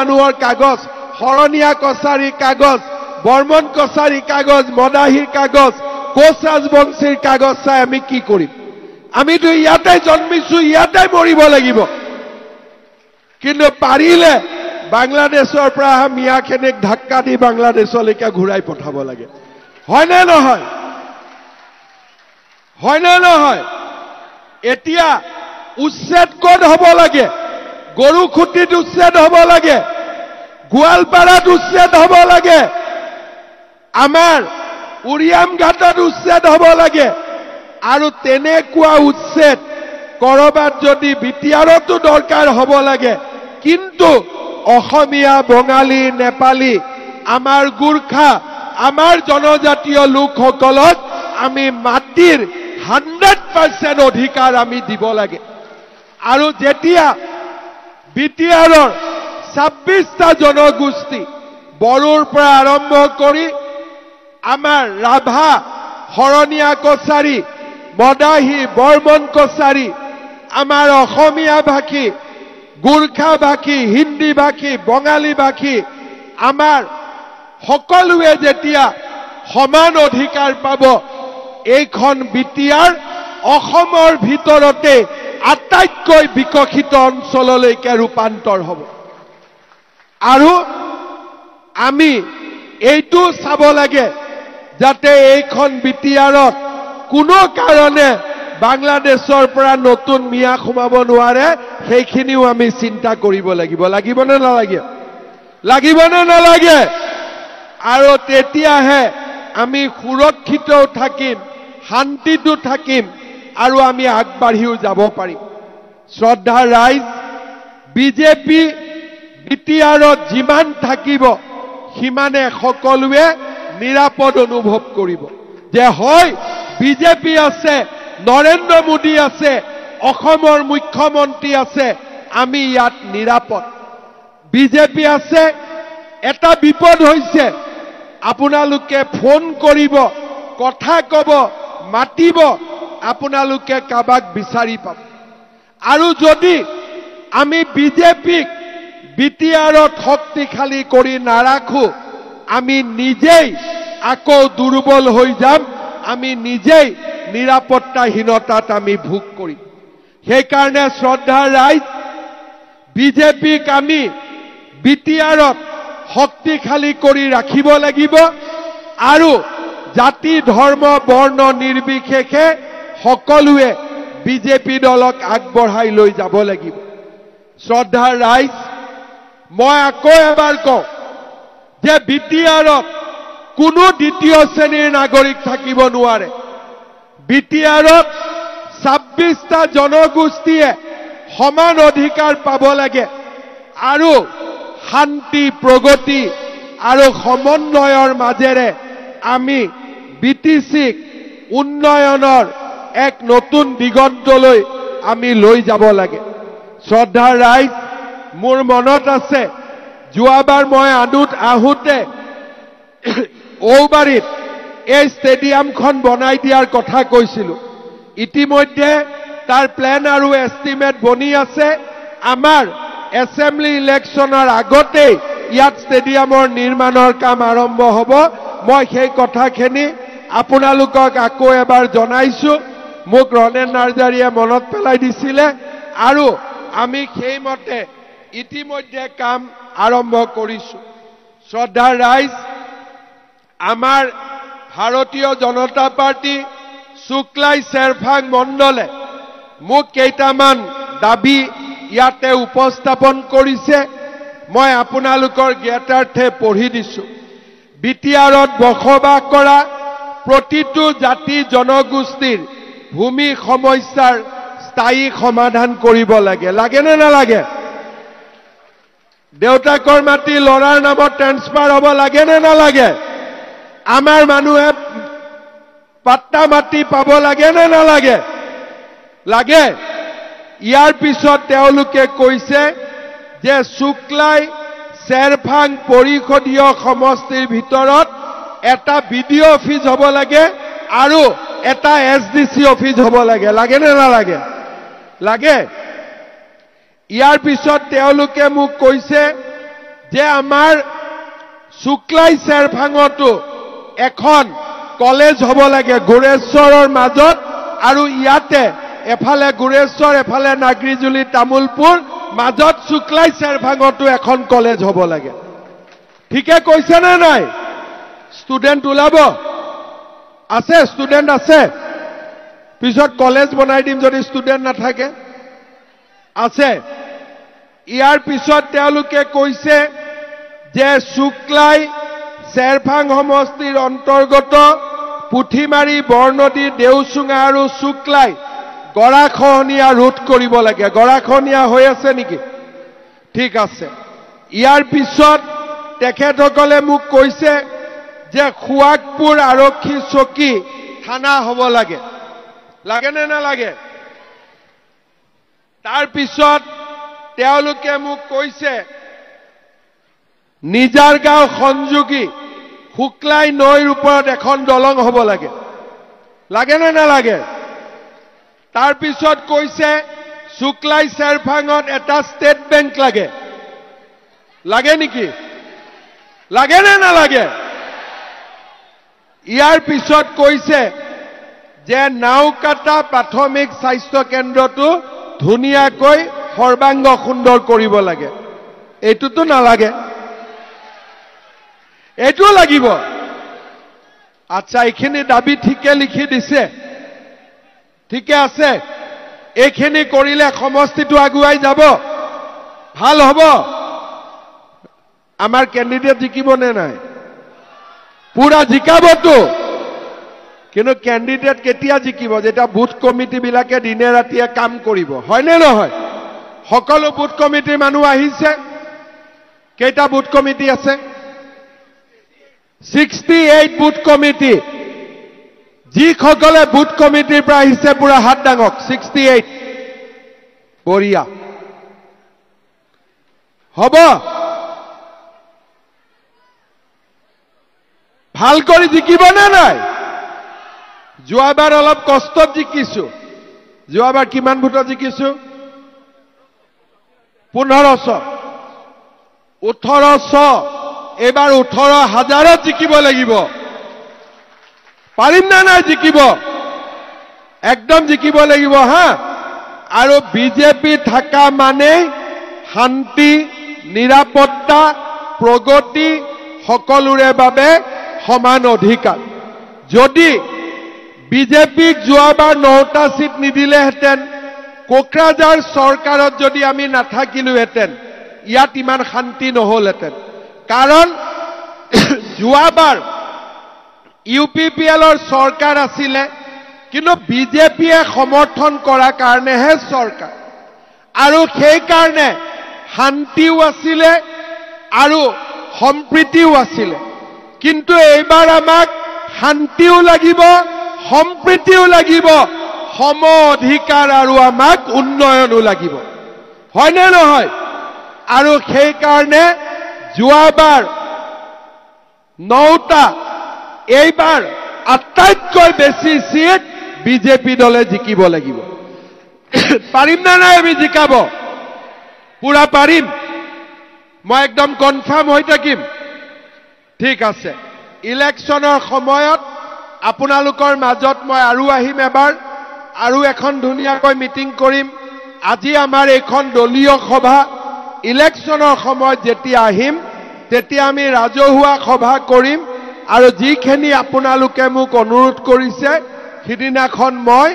মানুহৰ কাগজ, শৰণীয়া কছাৰীৰ কাগজ, বৰ্মন কছাৰীৰ কাগজ, মদাহীৰ কাগজ, কোচ ৰাজবংশীৰ কাগজ চাই আমি কি কৰিম? আমিতো ইয়াতে জন্মিছো, ইয়াতে মৰিব লাগিব। কিন্তু পাৰিলে বাংলাদেশৰ পৰা মিয়াখিনিক ধাক্কা দি বাংলাদেশলৈকে ঘূৰাই পঠাব লাগে। হয়নে নহয়? হয়নে নহয়? এতিয়া উচ্ছেদ ক'ত হ'ব লাগে? গৰুখুটিত উচ্ছেদ হ'ব লাগে, গোৱালপাৰাত উচ্ছেদ হ'ব লাগে, আমাৰ উৰিয়াম ঘাটত উচ্ছেদ হ'ব লাগে। আৰু তেনেকুৱা উচ্ছেদ কৰবাত যদি বিটিআৰতো দৰকাৰ হ'ব লাগে। কিন্তু অসমীয়া, বঙালী, নেপালী, আমাৰ গোৰ্খা, আমাৰ জনজাতীয় লোকসকলক আমি মাটিৰ 100% অধিকাৰ আমি দিব লাগে। আৰু যেতিয়া বিটিআৰৰ 26টা জনগোষ্ঠী, বড়োৰ পৰা আৰম্ভ কৰি আমাৰ ৰাভা, শৰণীয়া কছাৰী, মদাহী, বৰ্মন কছাৰী, আমাৰ অসমীয়া ভাষী, গোৰ্খা ভাষী, হিন্দী ভাষী, বঙালী ভাষী, আমাৰ সকলোৱে যেতিয়া সমান অধিকাৰ পাব, এইখন বিটিআৰ অসমৰ ভিতৰতে আটাইতকৈ বিকশিত অঞ্চললৈকে ৰূপান্তৰ হ'ব। আৰু আমি এইটো চাব লাগে যাতে এইখন বিটিআৰত কোনো কাৰণে বাংলাদেশৰ পৰা নতুন মিয়া সোমাব নোৱাৰে, সেইখিনিও আমি চিন্তা কৰিব লাগিব। লাগিবনে নালাগে? লাগিবনে নালাগে? আৰু তেতিয়াহে আমি সুৰক্ষিতও থাকিম, শান্তিটো থাকিম, আৰু আমি আগবাঢ়িও যাব পাৰিম। শ্ৰদ্ধা ৰাইজ, বিজেপি বিটিআৰত যিমান থাকিব সিমানে সকলোৱে নিৰাপদ অনুভৱ কৰিব যে হয় বিজেপি আছে, নৰেন্দ্ৰ মোদী আছে, অসমৰ মুখ্যমন্ত্ৰী আছে, আমি ইয়াত নিৰাপদ। বিজেপি আছে, এটা বিপদ হৈছে, আপোনালোকে ফোন কৰিব, কথা ক'ব, মাতিব, আপোনালোকে কাবাক বিচাৰি পাব। আৰু যদি আমি বিজেপিক বিটিআৰত শক্তিশালী কৰি নাৰাখো, আমি নিজেই আকৌ দুৰ্বল হৈ যাম, আমি নিজেই নিৰাপত্তাহীনতাত আমি ভোগ কৰিম। সেইকাৰণে শ্ৰদ্ধা ৰাইজ, বিজেপিক আমি বিটিআৰত শক্তিশালী কৰি ৰাখিব লাগিব। আৰু জাতি, ধৰ্ম, বৰ্ণ নিৰ্বিশেষে সকলোৱে বিজেপি দলক আগবঢ়াই লৈ যাব লাগিব। শ্ৰদ্ধা ৰাইজ, মই আকৌ এবাৰ কওঁ যে বিটিআৰত কোনো দ্বিতীয় শ্ৰেণীৰ নাগৰিক থাকিব নোৱাৰে। বিটিআৰত 26টা জনগোষ্ঠীয়ে সমান অধিকাৰ পাব লাগে। আৰু শান্তি, প্ৰগতি আৰু সমন্বয়ৰ মাজেৰে আমি বিটিচিক উন্নয়নৰ এক নতুন দিগন্তলৈ আমি লৈ যাব লাগে। শ্ৰদ্ধা ৰাইজ, মোৰ মনত আছে যোৱাবাৰ মই আহোঁতে ঔবাৰীত এই ষ্টেডিয়ামখন বনাই দিয়াৰ কথা কৈছিলোঁ। ইতিমধ্যে তাৰ প্লেন আৰু এষ্টিমেট বনি আছে। আমাৰ এছেম্বলি ইলেকশ্যনৰ আগতেই ইয়াত ষ্টেডিয়ামৰ নিৰ্মাণৰ কাম আৰম্ভ হ'ব। মই সেই কথাখিনি আপোনালোকক আকৌ এবাৰ জনাইছোঁ। মোক ৰণেন নাৰ্জাৰীয়ে মনত পেলাই দিছিলে, আৰু আমি সেইমতে ইতিমধ্যে কাম আৰম্ভ কৰিছোঁ। শ্ৰদ্ধা ৰাইজ, আমাৰ ভাৰতীয় জনতা পাৰ্টি শুক্লাই চেৰফাং মণ্ডলে মোক কেইটামান দাবী ইয়াতে উপস্থাপন কৰিছে। মই আপোনালোকৰ জ্ঞাতাৰ্থে পঢ়ি দিছোঁ। বিটিআৰত বসবাস কৰা প্ৰতিটো জাতি জনগোষ্ঠীৰ ভূমি সমস্যাৰ স্থায়ী সমাধান কৰিব লাগে। লাগেনে নালাগে? দেউতাকৰ মাটি ল'ৰাৰ নামত ট্ৰেন্সফাৰ হ'ব লাগেনে নালাগে? আমাৰ মানুহে পাট্টা মাটি পাব লাগেনে নালাগে? লাগে। ইয়াৰ পিছত তেওঁলোকে কৈছে যে শুক্লাই চেৰফাং পৰিষদীয় সমষ্টিৰ ভিতৰত এটা বিডিঅ অফিচ হ'ব লাগে আৰু এটা এছডিচি অফিচ হ'ব লাগে। লাগেনে নালাগে? লাগে। ইয়াৰ পিছত তেওঁলোকে মোক কৈছে যে আমাৰ শুক্লাই চেৰভাঙতো এখন কলেজ হ'ব লাগে গুৰেশ্বৰৰ মাজত আৰু ইয়াতে এফালে গুৰেশ্বৰ এফালে নাগৰিজুলি তামুলপুৰ মাজত শুক্লাই চেৰভাঙতো এখন কলেজ হ'ব লাগে ঠিকে কৈছে নে নাই ষ্টুডেন্ট ওলাব আছে ষ্টুডেন্ট আছে পিছত কলেজ বনাই দিম যদি ষ্টুডেন্ট নাথাকে আছে ইয়াৰ পিছত তেওঁলোকে কৈছে যে শুক্লাই চেৰভাং সমষ্টিৰ অন্তৰ্গত পুঠিমাৰী বৰনদী দেউচুঙা আৰু শুক্লাই গৰাখহনীয়া ৰোধ কৰিব লাগে গৰাখহনীয়া হৈ আছে নেকি ঠিক আছে ইয়াৰ পিছত তেখেতসকলে মোক কৈছে যে খুৱাকপুৰ আৰক্ষী চকী থানা হ'ব লাগে লাগেনে নালাগে তাৰ পিছত তেওঁলোকে মোক কৈছে নিজাৰগাঁও সংযোগী শুক্লাই নৈৰ ওপৰত এখন দলং হ'ব লাগে লাগেনে নালাগে তাৰ পিছত কৈছে শুক্লাই চেৰভাঙত এটা ষ্টেট বেংক লাগে লাগে নেকি লাগেনে নালাগে ইয়াৰ পিছত কৈছে যে নাওকাটা প্ৰাথমিক স্বাস্থ্য কেন্দ্ৰটো ধুনীয়াকৈ সৰ্বাংগ সুন্দৰ কৰিব লাগে এইটোতো নালাগে এইটো লাগিব আচ্ছা এইখিনি দাবী ঠিকে লিখি দিছে ঠিকে আছে এইখিনি কৰিলে সমষ্টিটো আগুৱাই যাব ভাল হ'ব আমাৰ ক্যান্ডিডেট জিকিব নে নাই পুৰা জিকাবতো কিন্তু ক্যান্ডিডেট কেতিয়া জিকিব যেটা বুথ কমিটি বিলাকে দিনে ৰাতিয়ে কাম কৰিব হয় নে নহয় সকলো বুথ কমিটিৰ মানুহ আহিছে কেইটা বুথ কমিটি আছে 68 বুথ কমিটি যিসকলে বুথ কমিটিৰ পৰা আহিছে পুৰা হাত ডাঙক 68 বঢ়িয়া হ'ব ভাল কৰি জিকিব নে নাই যোৱাবাৰ অলপ কষ্টত জিকিছো যোৱাবাৰ কিমান ভোটত জিকিছো 1500 1800 এবাৰ 18000ত জিকিব লাগিব পাৰিম না নাই জিকিব একদম জিকিব লাগিব হা আৰু বিজেপি থাকা মানে শান্তি নিৰাপত্তা প্ৰগতি সকলোৰে বাবে সমান অধিকাৰ যদি বিজেপিক যোৱাবাৰ 9টা সিট নিদিলেহেঁতেন কোকৰাঝাৰ চৰকাৰত যদি আমি নাথাকিলোহেঁতেন ইয়াত ইমান শান্তি নহলহেঁতেন কাৰণ যোৱাবাৰ ইউপিপিএলৰ চৰকাৰ আছিলে কিন্তু বিজেপিয়ে সমৰ্থন কৰা কাৰণেহে চৰকাৰ আৰু সেই কাৰণে শান্তিও আছিলে আৰু সম্প্ৰীতিও আছিলে কিন্তু এইবাৰ আমাক শান্তিও লাগিব সম্প্ৰীতিও লাগিব সম অধিকাৰ আৰু আমাক উন্নয়নো লাগিব হয় নে নহয় আৰু সেই কাৰণে যোৱাবাৰ 9টা এইবাৰ আটাইতকৈ বেছি সিট বিজেপি দলে জিকিব লাগিব পাৰিম না নাই আমি জিকাব পুৰা পাৰিম মই একদম কনফাৰ্ম হৈ থাকিম ঠিক আছে ইলেকশনৰ সময়ত আপোনালোকৰ মাজত মই আৰু আহিম এবাৰ আৰু এখন ধুনীয়াকৈ মিটিং কৰিম আজি আমাৰ এইখন দলীয় সভা ইলেকশনৰ সময়ত যেতিয়া আহিম তেতিয়া আমি ৰাজহুৱা সভা কৰিম আৰু যিখিনি আপোনালোকে মোক অনুৰোধ কৰিছে সিদিনাখন মই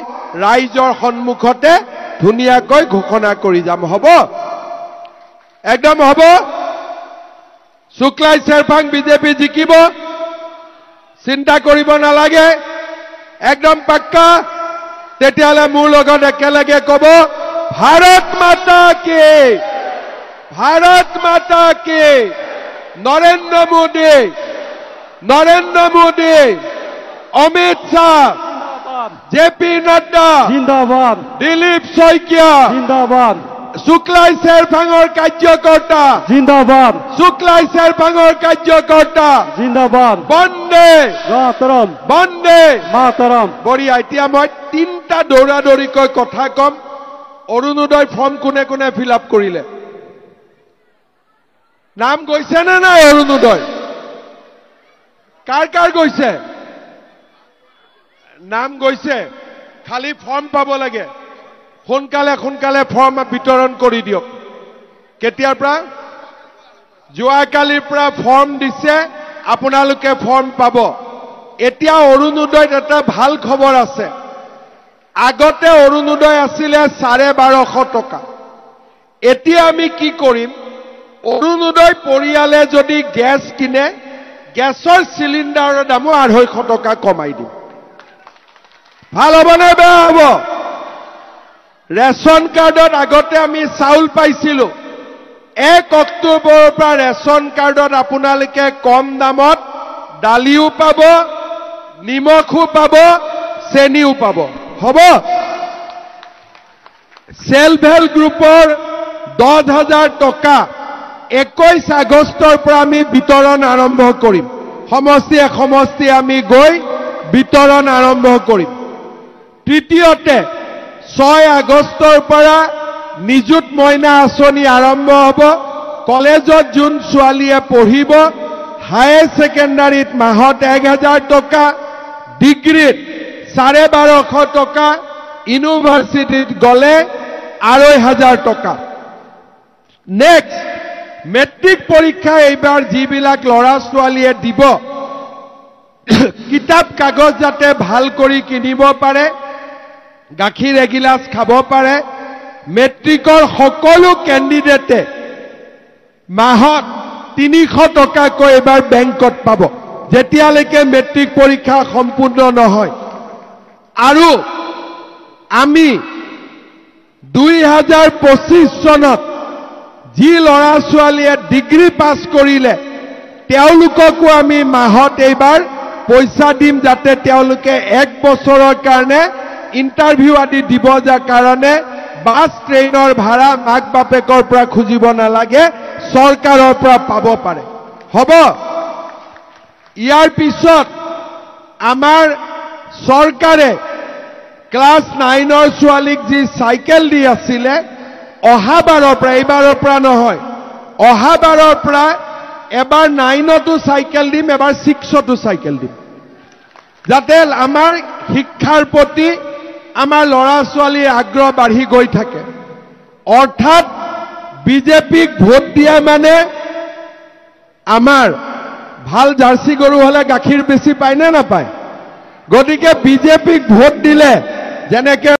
ৰাইজৰ সন্মুখতে ধুনীয়াকৈ ঘোষণা কৰি যাম হ'ব একদম হ'ব শুক্লাই চেৰভাং বিজেপি জিকিব চিন্তা কৰিব নালাগে একদম পাক্কা তেতিয়ালে মোৰ লগত একেলগে ক'ব ভাৰত মাতা কি নৰেন্দ্ৰ মোদী অমিত শাহ জেপি নাড্ডা জিন্দাবাদ দিলীপ শইকীয়া জিন্দাবাদ শুক্লাই চেৰভাঙৰ কাৰ্যকৰ্তা জিন্দাবাদ শুক্লাই চেৰভাঙৰ কাৰ্যকৰ্তা জিন্দাবাদ বন্দে মাতৰম বন্দে মাতৰম বঢ়িয়া এতিয়া মই 3টা দৌৰাদৌৰিকৈ কথা কম অৰুণোদয় ফৰ্ম কোনে কোনে ফিল আপ কৰিলে নাম গৈছে নে নাই অৰুণোদয় কাৰ কাৰ গৈছে নাম গৈছে খালি ফৰ্ম পাব লাগে সোনকালে সোনকালে ফৰ্ম বিতৰণ কৰি দিয়ক কেতিয়াৰ পৰা যোৱাকালিৰ পৰা ফৰ্ম দিছে আপোনালোকে ফৰ্ম পাব এতিয়া অৰুণোদয়ত এটা ভাল খবৰ আছে আগতে অৰুণোদয় আছিলে 1250 টকা এতিয়া আমি কি কৰিম অৰুণোদয় পৰিয়ালে যদি গ্যাস কিনে গ্যাসৰ সিলিন্ডাৰৰ দামো 250 টকা কমাই দিম ভাল হ'ব নে বেয়া হ'ব ৰেশন কাৰ্ডত আগতে আমি চাউল পাইছিলো 1 অক্টোবৰৰ পৰা ৰেশন কাৰ্ডত আপোনালোকে কম দামত দালিও পাব নিমখো পাব চেনিও পাব হ'ব সেলফ হেল্প গ্ৰুপৰ 10,000 টকা 21 আগষ্টৰ পৰা আমি বিতৰণ আৰম্ভ কৰিম সমষ্টিয়ে সমষ্টি আমি গৈ বিতৰণ আৰম্ভ কৰিম তৃতীয়তে 6 আগষ্টৰ পৰা নিযুত মইনা আঁচনি আৰম্ভ হ'ব কলেজত যোন ছোৱালীয়ে পঢ়িব হায়াৰ সেকেন্ডাৰীত মাহত 1000 টকা ডিগ্ৰীত 1250 টকা ইউনিভাৰ্চিটিত গলে 2500 টকা নেক্সট মেট্ৰিক পৰীক্ষা এইবাৰ যিবিলাক ল'ৰা ছোৱালীয়ে দিব কিতাপ কাগজ যাতে ভাল কৰি কিনিব পাৰে গাখীৰ এগিলাস খাব পাৰে মেট্ৰিকৰ সকলো কেণ্ডিডেটে মাহত 300 টকাকৈ এবাৰ বেংকত পাব যেতিয়ালৈকে মেট্ৰিক পৰীক্ষা সম্পূৰ্ণ নহয় আৰু আমি 2025 চনত যি ল'ৰা ছোৱালীয়ে ডিগ্ৰী পাছ কৰিলে তেওঁলোককো আমি মাহত এইবাৰ পইচা দিম যাতে তেওঁলোকে 1 বছৰৰ কাৰণে ইন্টাৰভিউ আদি দিব যাৰ কাৰণে বাস ট্ৰেইনৰ ভাড়া মাক বাপেকৰ পৰা খুজিব নালাগে চৰকাৰৰ পৰা পাব পাৰে হ'ব ইয়াৰ পিছত আমাৰ চৰকাৰে ক্লাস 9ৰ ছোৱালীক যি সাইকেল দি আছিলে অহাবাৰৰ পৰা এইবাৰৰ পৰা নহয় অহাবাৰৰ পৰা এবাৰ 9তো সাইকেল দিম এবাৰ 6তো সাইকেল দিম যাতে আমাৰ শিক্ষাৰ প্ৰতি আমাৰ ল'ৰা ছোৱালীৰ আগ্ৰহ বাঢ়ি গৈ থাকে অৰ্থাৎ বিজেপিক ভোট দিয়া মানে আমাৰ ভাল জাৰ্সি গৰু হলে গাখীৰ বেছি পায় না নাপায় গতিকে বিজেপিক ভোট দিলে যেনেকে